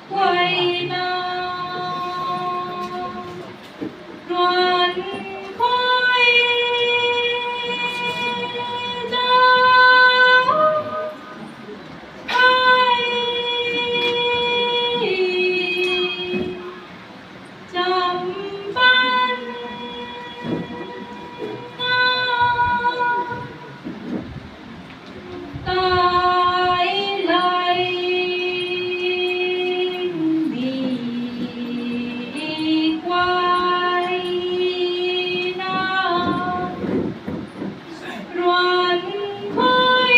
quay nào đoàn khói đau ai trong ban tại lại đi quay nào đoàn khói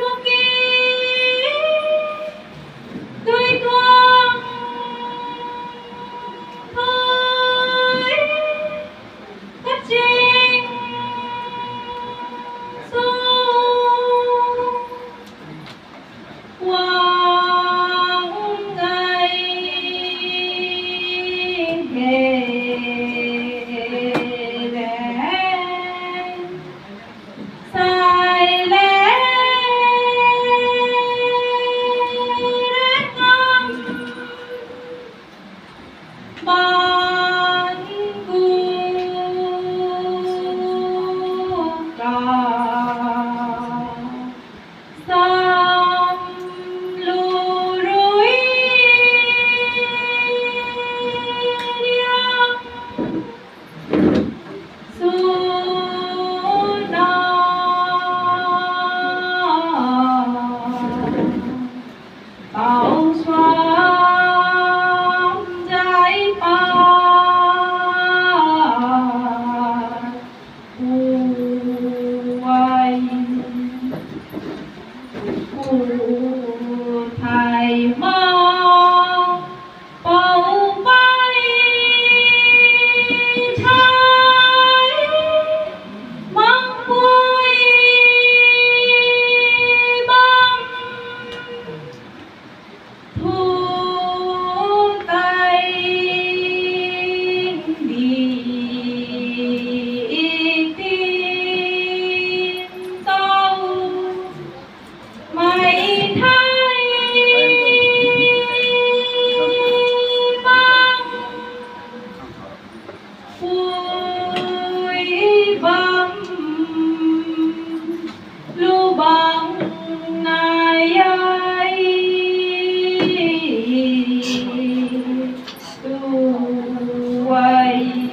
vô kỳ tươi thoáng thôi cất trình quang ngày hè lên sai lẽ ngâm ban cu ca sam lu rối điang su na bao xoang trái pa quay thầy mau bầu bay thái mong vui băng thu tay đi tin tâu mày thay băng vui băng lưu bằng ngày ấy tu quay